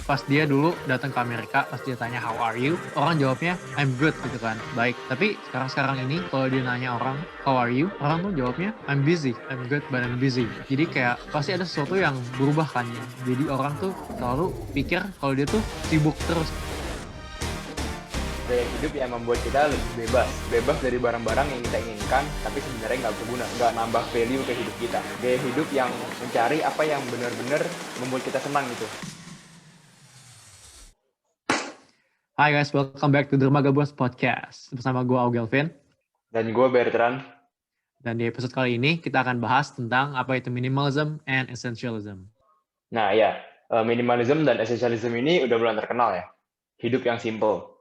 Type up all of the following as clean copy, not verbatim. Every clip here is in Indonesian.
pas dia dulu datang ke Amerika, pas dia tanya how are you, orang jawabnya I'm good gitu kan, baik. Tapi sekarang ini kalau dia nanya orang how are you, orang tuh jawabnya I'm busy, I'm good but I'm busy. Jadi kayak pasti ada sesuatu yang berubah kan ya. Jadi orang tuh selalu pikir kalau dia tuh sibuk terus. Gaya hidup yang membuat kita lebih bebas dari barang-barang yang kita inginkan tapi sebenarnya nggak berguna, nggak nambah value ke hidup kita. Gaya hidup yang mencari apa yang benar-benar membuat kita senang gitu. Hi guys, welcome back to Dermaga Bos Podcast bersama gue Augelvin. Dan gue Bertrand. Dan di episode kali ini kita akan bahas tentang apa itu minimalism and essentialism. Nah ya, minimalism dan essentialism ini udah mulai terkenal ya. Hidup yang simple.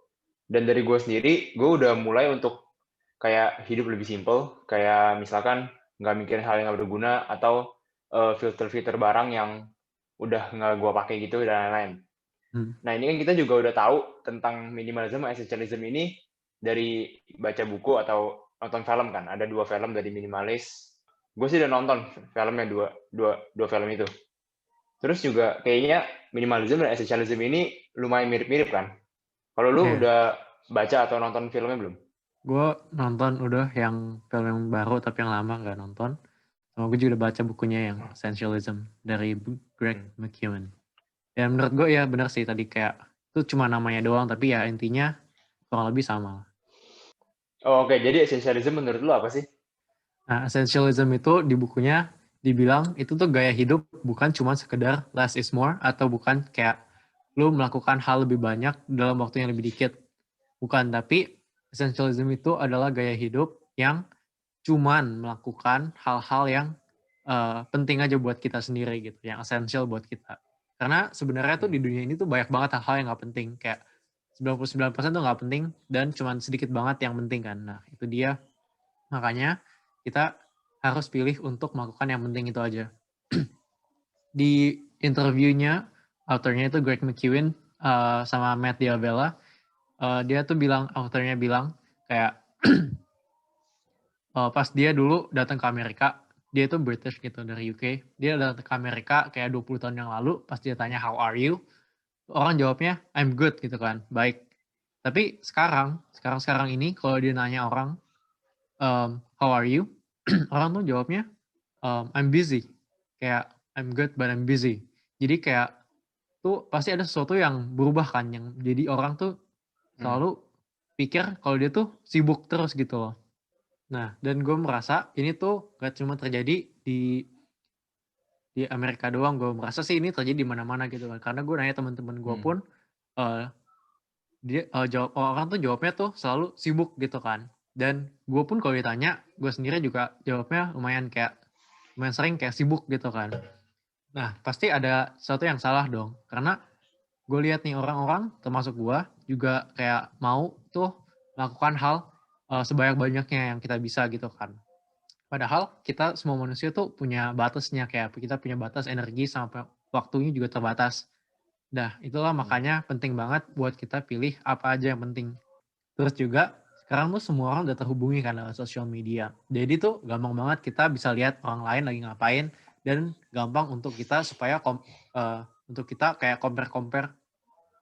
Dan dari gue sendiri, gue udah mulai untuk kayak hidup lebih simple. Kayak misalkan nggak mikirin hal yang nggak berguna atau filter-filter barang yang udah nggak gue pakai gitu dan lain-lain. Nah ini kan kita juga udah tahu tentang minimalism dan essentialism ini dari baca buku atau nonton film kan. Ada 2 film dari minimalis. Gue sih udah nonton filmnya dua film itu. Terus juga kayaknya minimalism dan essentialism ini lumayan mirip-mirip kan. Kalau lu udah baca atau nonton filmnya belum? Gue nonton udah yang film yang baru tapi yang lama nggak nonton. Sama gue juga udah baca bukunya yang Essentialism dari Greg McKeown. Dan menurut gue ya benar sih tadi kayak itu cuma namanya doang tapi ya intinya kurang lebih sama. Oh, oke. Jadi essentialism menurut lu apa sih? Nah, Essentialism itu di bukunya dibilang itu tuh gaya hidup bukan cuma sekedar less is more atau bukan kayak lu melakukan hal lebih banyak dalam waktu yang lebih dikit. Bukan, tapi essentialism itu adalah gaya hidup yang cuman melakukan hal-hal yang penting aja buat kita sendiri gitu, yang essential buat kita. Karena sebenarnya tuh di dunia ini tuh banyak banget hal-hal yang nggak penting, kayak 99% tuh nggak penting dan cuman sedikit banget yang penting kan. Nah itu dia, makanya kita harus pilih untuk melakukan yang penting itu aja. Di interviewnya, authornya itu Greg McKeown sama Matt Diavela, dia tuh bilang, authornya bilang kayak pas dia dulu datang ke Amerika, dia itu British gitu dari UK, dia datang ke Amerika kayak 20 tahun yang lalu, pas dia tanya how are you, orang jawabnya I'm good gitu kan, baik. Tapi sekarang ini kalau dia nanya orang how are you, orang tuh jawabnya I'm busy, kayak I'm good but I'm busy. Jadi kayak tuh pasti ada sesuatu yang berubah kan, yang jadi orang tuh selalu pikir kalau dia tuh sibuk terus gitu loh. Nah, dan gue merasa ini tuh gak cuma terjadi di Amerika doang, gue merasa sih ini terjadi di mana-mana gitu kan. Karena gue nanya teman-teman gue pun, uh, orang tuh jawabnya tuh selalu sibuk gitu kan. Dan gue pun kalau ditanya, gue sendiri juga jawabnya lumayan sering kayak sibuk gitu kan. Nah, pasti ada sesuatu yang salah dong. Karena gue lihat nih orang-orang, termasuk gue, juga kayak mau tuh melakukan hal sebanyak-banyaknya yang kita bisa gitu kan. Padahal kita semua manusia tuh punya batasnya, kayak kita punya batas energi sama waktunya juga terbatas. Nah, itulah makanya penting banget buat kita pilih apa aja yang penting. Terus juga sekarang tuh semua orang udah terhubungi kan lewat sosial media. Jadi tuh gampang banget kita bisa lihat orang lain lagi ngapain dan gampang untuk kita supaya untuk kita kayak compare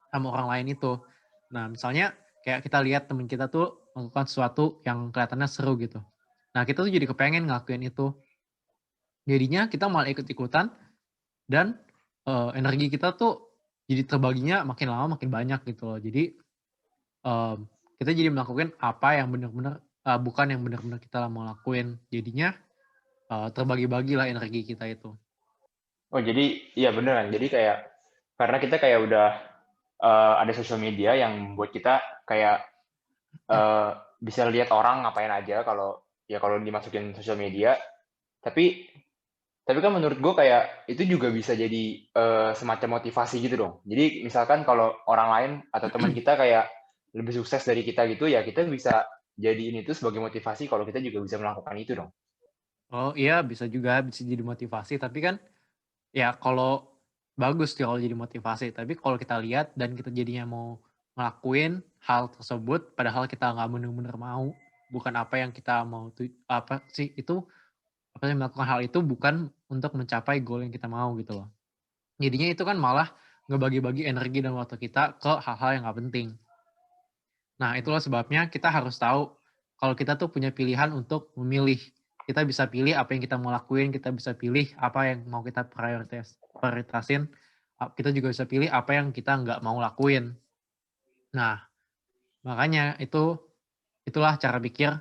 sama orang lain itu. Nah, misalnya kayak kita lihat temen kita tuh melakukan sesuatu yang kelihatannya seru gitu. Nah, kita tuh jadi kepengen ngelakuin itu. Jadinya kita malah ikut-ikutan dan energi kita tuh jadi terbaginya makin lama makin banyak gitu loh. Jadi kita jadi melakukan apa yang benar-benar bukan yang benar-benar kita mau lakuin. Jadinya terbagi-bagi lah energi kita itu. Oh, jadi iya beneran. Jadi kayak karena kita kayak udah ada sosial media yang membuat kita kayak bisa lihat orang ngapain aja kalau dimasukin sosial media. Tapi kan menurut gue kayak itu juga bisa jadi semacam motivasi gitu dong. Jadi misalkan kalau orang lain atau teman kita kayak lebih sukses dari kita gitu, ya kita bisa jadiin itu sebagai motivasi kalau kita juga bisa melakukan itu dong. Oh iya bisa juga, bisa jadi motivasi. Tapi kan ya kalau bagus sih kalau jadi motivasi. Tapi kalau kita lihat dan kita jadinya mau ngelakuin hal tersebut, padahal kita nggak benar-benar mau, bukan apa yang kita mau apa sih itu, apa sih melakukan hal itu bukan untuk mencapai goal yang kita mau gitu loh. Jadinya itu kan malah ngebagi-bagi energi dan waktu kita ke hal-hal yang nggak penting. Nah, itulah sebabnya kita harus tahu kalau kita tuh punya pilihan untuk memilih. Kita bisa pilih apa yang kita mau lakuin, kita bisa pilih apa yang mau kita prioritasin, kita juga bisa pilih apa yang kita nggak mau lakuin. Nah, makanya itulah cara pikir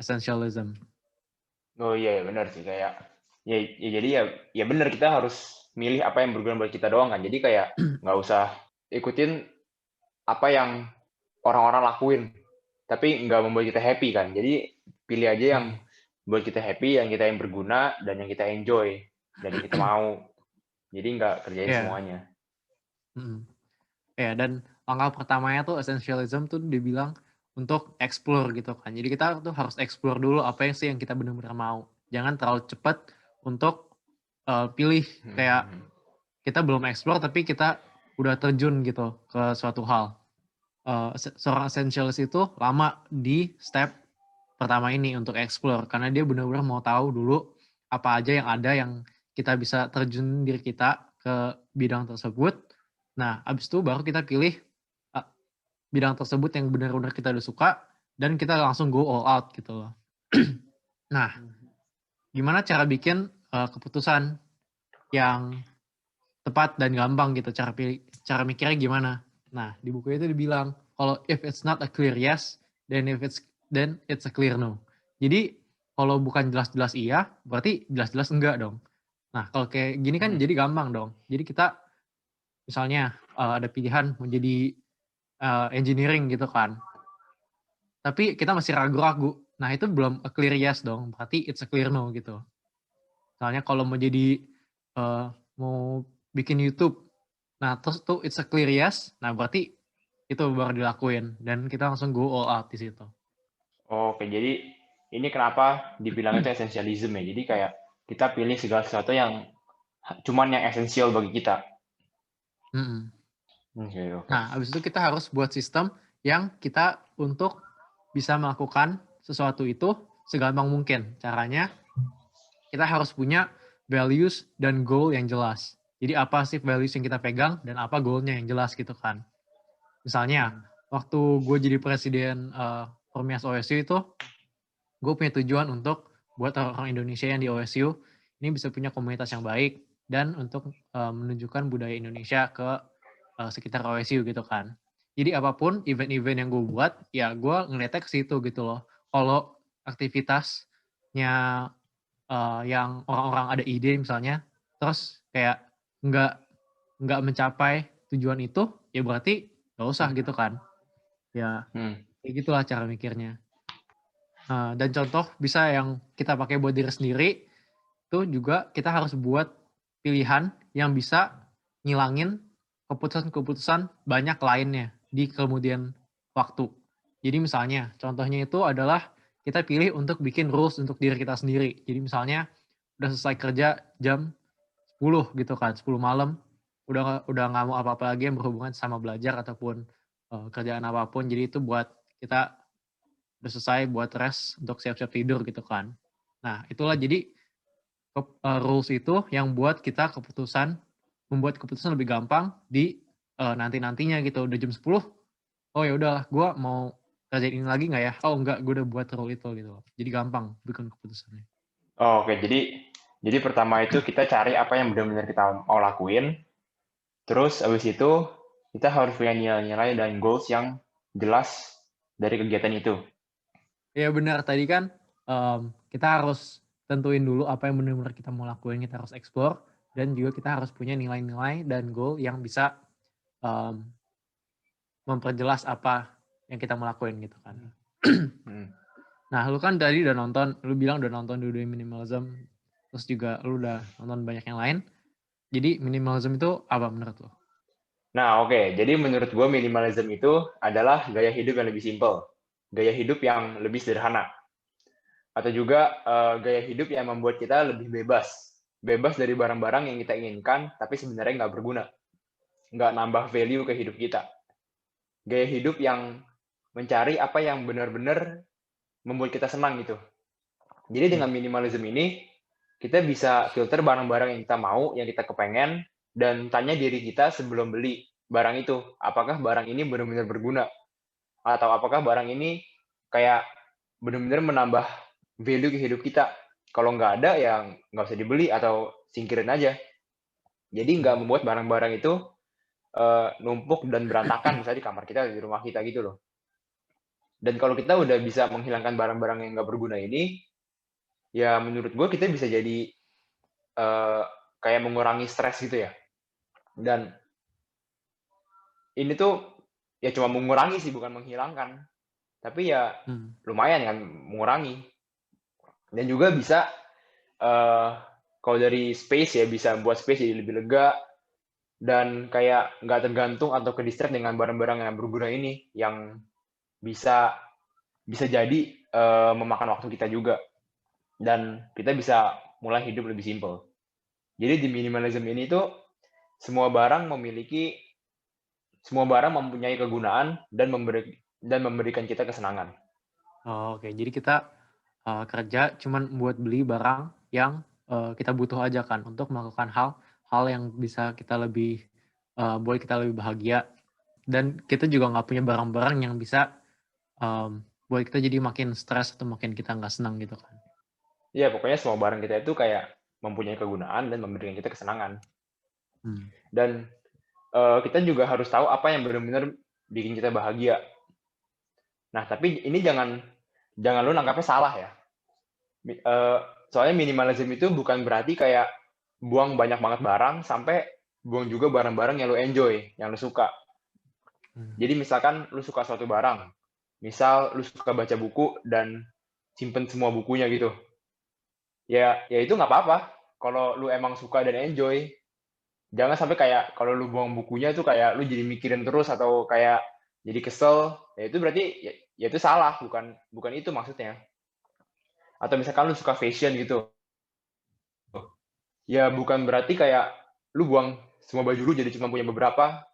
essentialism. Oh iya, benar sih kayak ya jadi ya benar kita harus milih apa yang berguna buat kita doang kan. Jadi kayak nggak usah ikutin apa yang orang-orang lakuin, tapi nggak membuat kita happy kan. Jadi pilih aja yang buat kita happy, yang kita yang berguna dan yang kita enjoy dan yang kita mau. Jadi nggak kerjain Ya, semuanya. ya, dan langkah pertamanya tuh essentialism tuh dibilang untuk explore gitu kan. Jadi kita tuh harus explore dulu apa yang sih yang kita benar-benar mau. Jangan terlalu cepat untuk pilih, kayak kita belum explore tapi kita udah terjun gitu ke suatu hal. Seorang essentialist itu lama di step pertama ini untuk explore karena dia benar-benar mau tahu dulu apa aja yang ada yang kita bisa terjun diri kita ke bidang tersebut. Nah, abis itu baru kita pilih bidang tersebut yang benar-benar kita udah suka dan kita langsung go all out gitu loh. Nah, gimana cara bikin keputusan yang tepat dan gampang gitu, cara mikirnya gimana? Nah, di buku itu dibilang kalau if it's not a clear yes, then it's a clear no. Jadi kalau bukan jelas-jelas iya, berarti jelas-jelas enggak dong. Nah, kalau kayak gini kan jadi gampang dong. Jadi kita misalnya ada pilihan mau jadi engineering gitu kan. Tapi kita masih ragu-ragu. Nah, itu belum a clear yes dong. Berarti it's a clear no gitu. Misalnya kalau mau jadi mau bikin YouTube. Nah, terus tuh it's a clear yes. Nah, berarti itu baru dilakuin dan kita langsung go all out di situ. Oke, jadi ini kenapa dibilang itu essentialism ya. Jadi kayak kita pilih segala sesuatu yang cuman yang esensial bagi kita. Oke. Nah, habis itu kita harus buat sistem yang kita untuk bisa melakukan sesuatu itu segampang mungkin. Caranya kita harus punya values dan goal yang jelas. Jadi apa sih values yang kita pegang dan apa goalnya yang jelas gitu kan. Misalnya, waktu gue jadi presiden Ormias OSU itu, gue punya tujuan untuk buat orang Indonesia yang di OSU ini bisa punya komunitas yang baik dan untuk menunjukkan budaya Indonesia ke sekitar OSU gitu kan. Jadi apapun event-event yang gue buat, ya gue ngeliatnya ke situ gitu loh. Kalau aktivitasnya yang orang-orang ada ide misalnya, terus kayak nggak mencapai tujuan itu, ya berarti nggak usah gitu kan. Ya, kayak gitulah cara mikirnya. Dan contoh bisa yang kita pakai buat diri sendiri, itu juga kita harus buat pilihan yang bisa ngilangin keputusan-keputusan banyak lainnya di kemudian waktu. Jadi misalnya, contohnya itu adalah kita pilih untuk bikin rules untuk diri kita sendiri. Jadi misalnya, udah selesai kerja jam 10 gitu kan, 10 malam, udah nggak mau apa-apa lagi yang berhubungan sama belajar ataupun kerjaan apapun. Jadi itu buat kita udah selesai buat rest untuk siap-siap tidur gitu kan. Nah, itulah jadi rules itu yang buat kita membuat keputusan lebih gampang di nanti-nantinya gitu. Udah jam 10, oh ya udahlah, gue mau kerjain ini lagi nggak ya? Oh enggak, gue udah buat rule itu gitu loh. Jadi gampang bikin keputusannya. Oke, jadi pertama itu kita cari apa yang benar-benar kita mau lakuin. Terus abis itu kita harus punya nilai-nilai dan goals yang jelas dari kegiatan itu. Ya benar, tadi kan kita harus tentuin dulu apa yang benar-benar kita mau lakuin, kita harus explore, dan juga kita harus punya nilai-nilai dan goal yang bisa memperjelas apa yang kita mau lakuin gitu kan. Nah, lu kan tadi lu bilang udah nonton dua-dua minimalism, terus juga lu udah nonton banyak yang lain. Jadi minimalism itu apa menurut lu? Nah, oke. Jadi menurut gue minimalism itu adalah gaya hidup yang lebih simpel. Gaya hidup yang lebih sederhana. Atau juga gaya hidup yang membuat kita lebih bebas. Bebas dari barang-barang yang kita inginkan, tapi sebenarnya nggak berguna. Nggak nambah value ke hidup kita. Gaya hidup yang mencari apa yang benar-benar membuat kita senang gitu. Jadi dengan minimalism ini, kita bisa filter barang-barang yang kita mau, yang kita kepengen, dan tanya diri kita sebelum beli barang itu, apakah barang ini benar-benar berguna atau apakah barang ini kayak benar-benar menambah value ke hidup kita. Kalau nggak ada ya nggak usah dibeli atau singkirin aja. Jadi nggak Hmm. membuat barang-barang itu numpuk dan berantakan misalnya di kamar kita, di rumah kita gitu loh. Dan kalau kita udah bisa menghilangkan barang-barang yang nggak berguna ini, ya menurut gue kita bisa jadi eh, kayak mengurangi stres gitu ya. Dan ini tuh ya cuma mengurangi sih, bukan menghilangkan. Tapi ya Hmm. lumayan kan mengurangi. Dan juga bisa kalau dari space ya bisa buat space jadi lebih lega dan kayak nggak tergantung atau ke distract dengan barang-barang yang berguna ini yang bisa bisa jadi memakan waktu kita juga dan kita bisa mulai hidup lebih simpel. Jadi di minimalism ini tuh semua barang mempunyai kegunaan dan memberikan kita kesenangan. Oh, oke. Jadi kita kerja cuman buat beli barang yang kita butuh aja kan untuk melakukan hal yang bisa kita lebih buat kita lebih bahagia dan kita juga nggak punya barang-barang yang bisa buat kita jadi makin stres atau makin kita nggak senang gitu kan. Ya pokoknya semua barang kita itu kayak mempunyai kegunaan dan memberikan kita kesenangan. Hmm. Dan kita juga harus tahu apa yang benar-benar bikin kita bahagia. Nah, tapi ini jangan lu nangkapnya salah ya. Soalnya minimalism itu bukan berarti kayak buang banyak banget barang sampai buang juga barang-barang yang lu enjoy, yang lu suka. Hmm. Jadi misalkan lu suka suatu barang, misal lu suka baca buku dan simpen semua bukunya gitu. Ya itu nggak apa-apa. Kalau lu emang suka dan enjoy, jangan sampai kayak kalau lu buang bukunya itu kayak lu jadi mikirin terus atau kayak jadi kesel, ya itu berarti ya itu salah, bukan bukan itu maksudnya. Atau misalkan lu suka fashion gitu, ya bukan berarti kayak lu buang semua baju lu jadi cuma punya beberapa,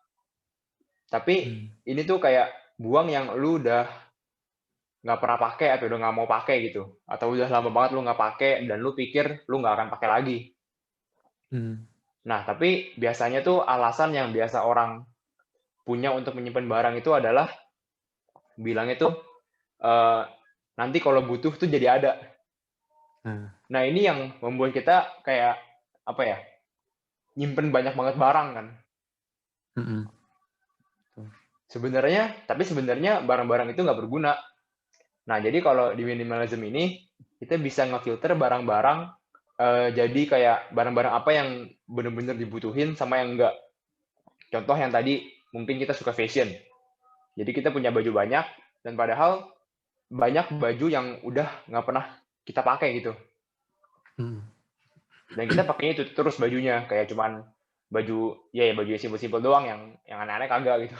tapi Hmm. ini tuh kayak buang yang lu udah nggak pernah pakai atau udah nggak mau pakai gitu, atau udah lama banget lu nggak pakai dan lu pikir lu nggak akan pakai lagi. Hmm. Nah, tapi biasanya tuh alasan yang biasa orang punya untuk menyimpan barang itu adalah bilangnya tuh eh, nanti kalau butuh tuh jadi ada. Nah. Nah, ini yang membuat kita kayak apa ya? Nyimpen banyak banget barang kan. Mm-mm. Tuh. Tapi sebenarnya barang-barang itu nggak berguna. Nah, jadi kalau di minimalism ini kita bisa ngefilter barang-barang jadi kayak barang-barang apa yang benar-benar dibutuhin sama yang enggak. Contoh yang tadi mungkin kita suka fashion. Jadi kita punya baju banyak dan padahal banyak baju yang udah nggak pernah kita pakai gitu. Hmm. Dan kita pakainya itu terus bajunya kayak cuman baju simpel-simpel doang yang aneh-aneh kagak gitu.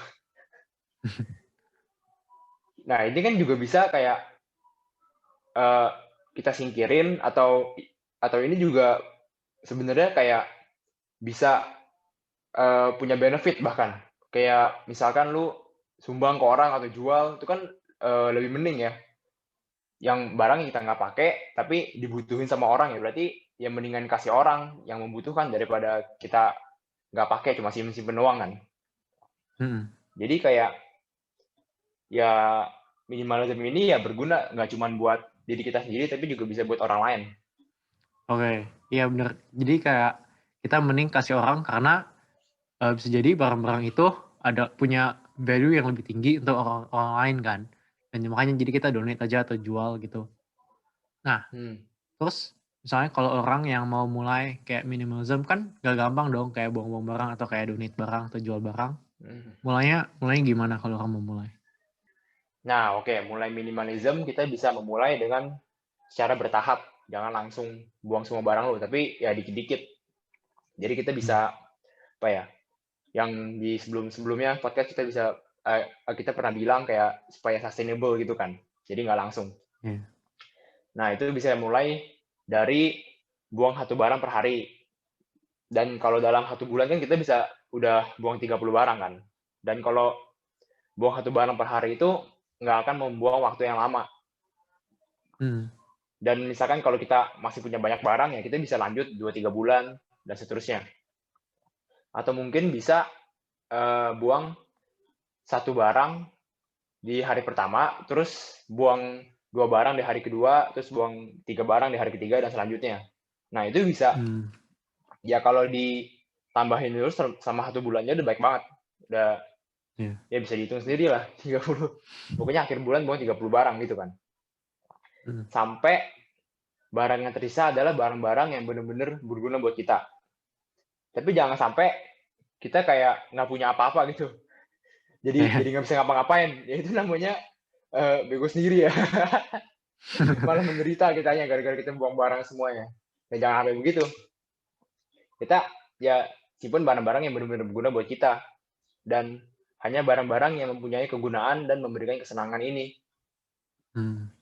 Nah, ini kan juga bisa kayak uh, kita singkirin atau ini juga sebenarnya kayak bisa punya benefit bahkan. Kayak misalkan lu sumbang ke orang atau jual itu kan lebih mending ya. Yang barang yang kita nggak pakai tapi dibutuhin sama orang ya berarti yang mendingan kasih orang yang membutuhkan daripada kita nggak pakai cuma simpen-simpen doang kan. Hmm. Jadi kayak ya minimalism ini ya berguna nggak cuma buat diri kita sendiri tapi juga bisa buat orang lain. Oke, iya bener. Jadi kayak kita mending kasih orang karena bisa jadi barang-barang itu ada punya value yang lebih tinggi untuk orang lain kan. Dan makanya jadi kita donate aja atau jual gitu. Nah, Hmm. terus misalnya kalau orang yang mau mulai kayak minimalism kan gak gampang dong kayak buang-buang barang atau kayak donate barang atau jual barang. Hmm. Mulainya gimana kalau orang mau mulai? Nah, oke, mulai minimalism kita bisa memulai dengan secara bertahap. Jangan langsung buang semua barang lu, tapi ya dikit-dikit. Jadi kita Hmm. bisa apa ya? Yang di sebelum-sebelumnya podcast kita pernah bilang kayak supaya sustainable gitu kan. Jadi nggak langsung. Yeah. Nah, itu bisa mulai dari buang satu barang per hari. Dan kalau dalam 1 bulan kan kita bisa udah buang 30 barang kan. Dan kalau buang satu barang per hari itu nggak akan membuang waktu yang lama. Hmm. Dan misalkan kalau kita masih punya banyak barang ya kita bisa lanjut 2-3 bulan dan seterusnya. Atau mungkin bisa buang satu barang di hari pertama, terus buang 2 barang di hari kedua, terus buang 3 barang di hari ketiga dan selanjutnya. Nah, itu bisa Hmm. ya kalau ditambahin terus sama 1 bulannya udah baik banget. Udah Iya. ya bisa dihitung sendiri lah 30. Pokoknya akhir bulan buang 30 barang gitu kan. Hmm. Sampai barang yang tersisa adalah barang-barang yang benar-benar berguna buat kita. Tapi jangan sampai kita kayak nggak punya apa-apa gitu. Jadi nggak bisa ngapa-ngapain. Ya itu namanya bego sendiri ya. Malah menderita kitanya gara-gara kita buang barang semuanya. Dan jangan sampai begitu. Kita ya simpen barang-barang yang benar-benar berguna buat kita. Dan hanya barang-barang yang mempunyai kegunaan dan memberikan kesenangan ini. Hmm.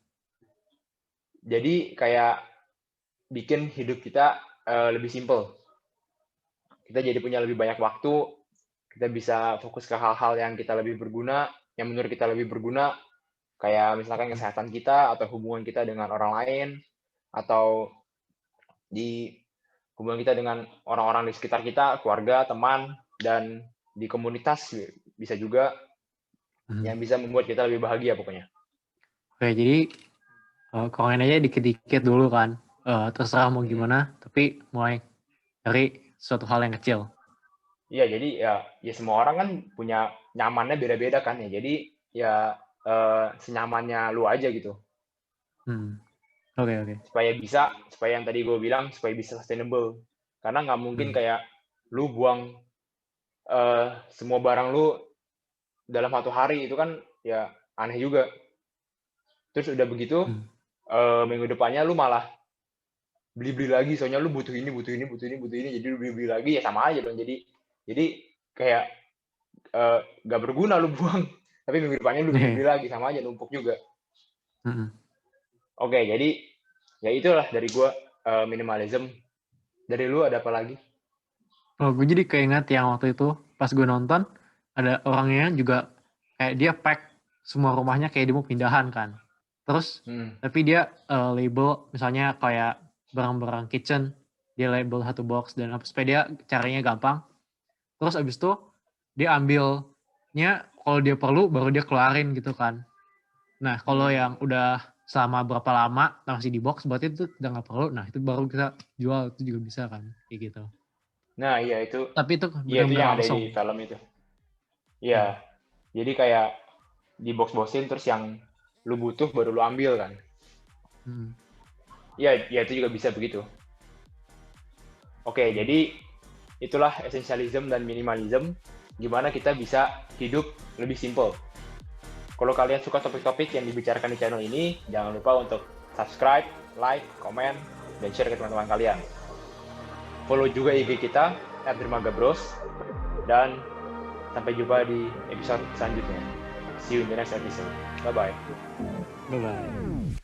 Jadi kayak bikin hidup kita lebih simpel. Kita jadi punya lebih banyak waktu, kita bisa fokus ke hal-hal yang kita lebih berguna, yang menurut kita lebih berguna, kayak misalkan kesehatan kita, atau hubungan kita dengan orang lain, atau di hubungan kita dengan orang-orang di sekitar kita, keluarga, teman, dan di komunitas bisa juga, yang bisa membuat kita lebih bahagia pokoknya. Oke, jadi kurangin aja dikit-dikit dulu kan. Terserah mau gimana, tapi mulai dari suatu hal yang kecil. Iya, jadi ya semua orang kan punya nyamannya beda-beda kan ya. Jadi ya senyamannya lu aja gitu. Oke. Supaya yang tadi gue bilang, supaya bisa sustainable. Karena nggak mungkin kayak lu buang semua barang lu dalam 1 hari, itu kan ya aneh juga. Terus udah begitu, minggu depannya lu malah beli-beli lagi, soalnya lu butuh ini, jadi lu beli-beli lagi, ya sama aja dong. Jadi kayak nggak berguna lu buang, tapi minggu depannya lu beli-beli lagi, sama aja numpuk juga. Oke, jadi ya itulah dari gua minimalism. Dari lu ada apa lagi? Gue jadi keinget yang waktu itu pas gue nonton ada orangnya juga kayak dia pack semua rumahnya kayak dia mau pindahan kan. Terus tapi dia label misalnya kayak barang-barang kitchen, dia label 1 box dan supaya dia caranya gampang. Terus abis itu dia ambilnya kalau dia perlu baru dia keluarin gitu kan. Nah kalau yang udah selama berapa lama masih di box berarti itu udah nggak perlu. Nah itu baru kita jual, itu juga bisa kan kayak gitu. Nah iya itu. Tapi itu Iya itu yang benar-benar ada langsung. di film itu. Iya. Jadi kayak di box-boxin terus yang lu butuh baru lu ambil kan. Iya, ya itu juga bisa begitu. Oke, jadi itulah essentialism dan minimalism, gimana kita bisa hidup lebih simple. Kalau kalian suka topik-topik yang dibicarakan di channel ini, jangan lupa untuk subscribe, like, komen, dan share ke teman-teman kalian. Follow juga IG kita, @dermagabros, dan sampai jumpa di episode selanjutnya. See you in the next episode. Bye-bye. Bye-bye.